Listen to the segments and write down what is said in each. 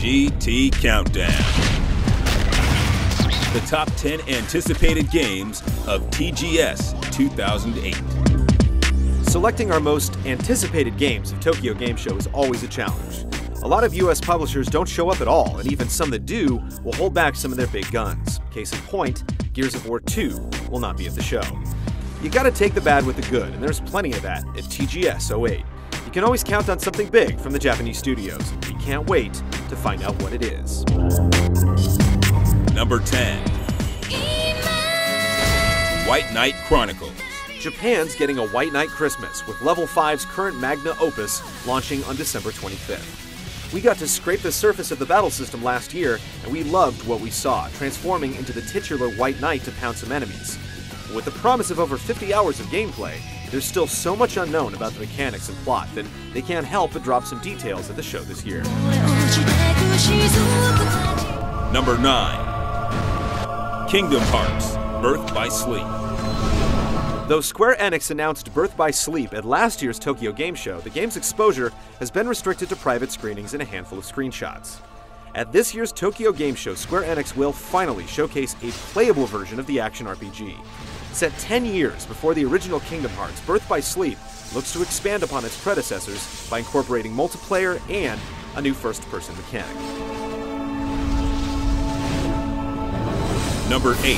GT Countdown. The top 10 anticipated games of TGS 2008. Selecting our most anticipated games of Tokyo Game Show is always a challenge. A lot of US publishers don't show up at all, and even some that do will hold back some of their big guns. Case in point, Gears of War 2 will not be at the show. You gotta take the bad with the good, and there's plenty of that at TGS 08. You can always count on something big from the Japanese studios, and we can't wait to find out what it is. Number 10. White Knight Chronicles. Japan's getting a White Knight Christmas, with Level 5's current magna opus launching on December 25th. We got to scrape the surface of the battle system last year, and we loved what we saw, transforming into the titular White Knight to pound some enemies. But with the promise of over 50 hours of gameplay, there's still so much unknown about the mechanics and plot that they can't help but drop some details at the show this year. Number 9. Kingdom Hearts: Birth by Sleep. Though Square Enix announced Birth by Sleep at last year's Tokyo Game Show, the game's exposure has been restricted to private screenings and a handful of screenshots. At this year's Tokyo Game Show, Square Enix will finally showcase a playable version of the action RPG. Set 10 years before the original Kingdom Hearts, Birth by Sleep looks to expand upon its predecessors by incorporating multiplayer and a new first-person mechanic. Number 8.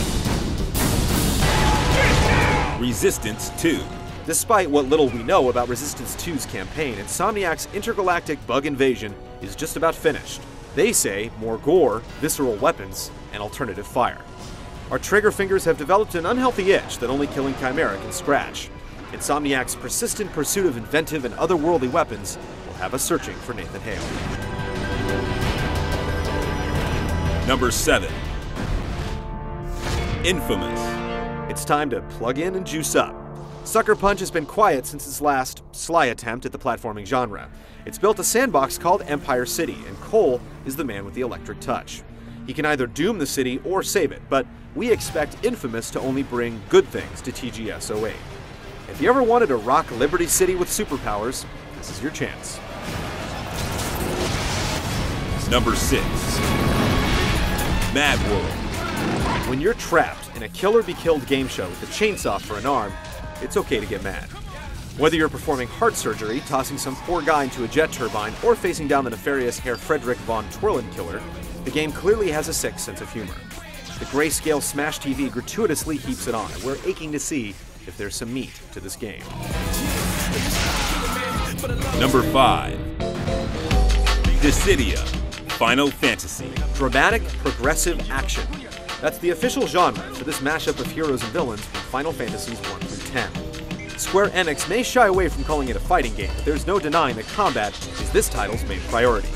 Resistance 2. Despite what little we know about Resistance 2's campaign, Insomniac's intergalactic bug invasion is just about finished. They say more gore, visceral weapons, and alternative fire. Our trigger fingers have developed an unhealthy itch that only killing Chimera can scratch. Insomniac's persistent pursuit of inventive and otherworldly weapons will have us searching for Nathan Hale. Number 7. Infamous. It's time to plug in and juice up. Sucker Punch has been quiet since its last sly attempt at the platforming genre. It's built a sandbox called Empire City, and Cole is the man with the electric touch. He can either doom the city or save it, but we expect Infamous to only bring good things to TGS 08. If you ever wanted to rock Liberty City with superpowers, this is your chance. Number 6. Mad World. When you're trapped in a kill-or-be-killed game show with a chainsaw for an arm, it's okay to get mad. Whether you're performing heart surgery, tossing some poor guy into a jet turbine, or facing down the nefarious Herr Frederick von Twirlen killer, the game clearly has a sick sense of humor. The grayscale Smash TV gratuitously heaps it on, and we're aching to see if there's some meat to this game. Number 5. Dissidia: Final Fantasy. Dramatic, progressive action. That's the official genre for this mashup of heroes and villains from Final Fantasies 1 through 10. Square Enix may shy away from calling it a fighting game, but there's no denying that combat is this title's main priority.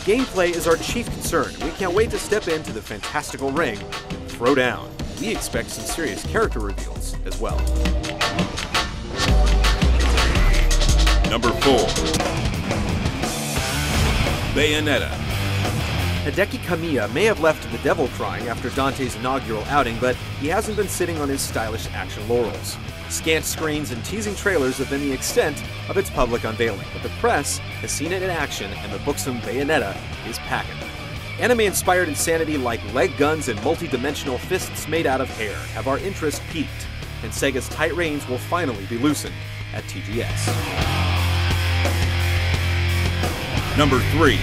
Gameplay is our chief concern, and we can't wait to step into the fantastical ring and throw down. We expect some serious character reveals as well. Number 4. Bayonetta. Hideki Kamiya may have left the devil crying after Dante's inaugural outing, but he hasn't been sitting on his stylish action laurels. Scant screens and teasing trailers have been the extent of its public unveiling, but the press has seen it in action, and the buxom Bayonetta is packing. Anime-inspired insanity like leg guns and multi-dimensional fists made out of hair have our interest piqued, and Sega's tight reins will finally be loosened at TGS. Number 3.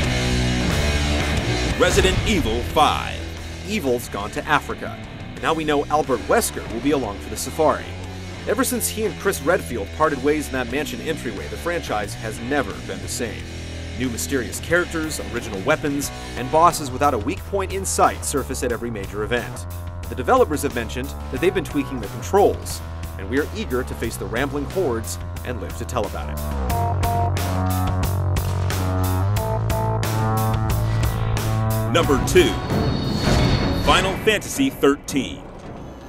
Resident Evil 5. Evil's gone to Africa. Now we know Albert Wesker will be along for the safari. Ever since he and Chris Redfield parted ways in that mansion entryway, the franchise has never been the same. New mysterious characters, original weapons, and bosses without a weak point in sight surface at every major event. The developers have mentioned that they've been tweaking the controls, and we are eager to face the rambling hordes and live to tell about it. Number 2. Final Fantasy 13.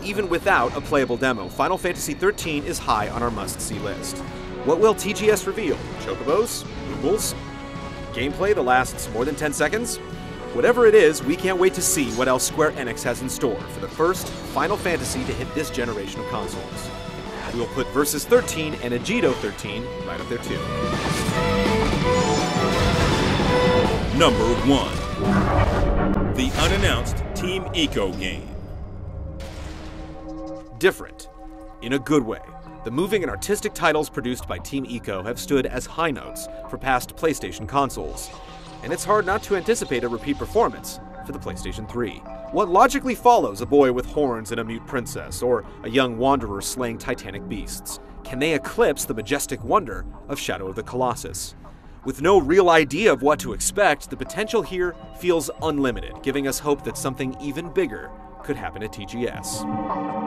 Even without a playable demo, Final Fantasy 13 is high on our must-see list. What will TGS reveal? Chocobos? Boobles? Gameplay that lasts more than 10 seconds? Whatever it is, we can't wait to see what else Square Enix has in store for the first Final Fantasy to hit this generation of consoles. We will put Versus 13 and Ejido 13 right up there too. Number 1. The unannounced Team Eco game. Different, in a good way. The moving and artistic titles produced by Team Eco have stood as high notes for past PlayStation consoles, and it's hard not to anticipate a repeat performance for the PlayStation 3. What logically follows a boy with horns and a mute princess, or a young wanderer slaying titanic beasts? Can they eclipse the majestic wonder of Shadow of the Colossus? With no real idea of what to expect, the potential here feels unlimited, giving us hope that something even bigger could happen at TGS.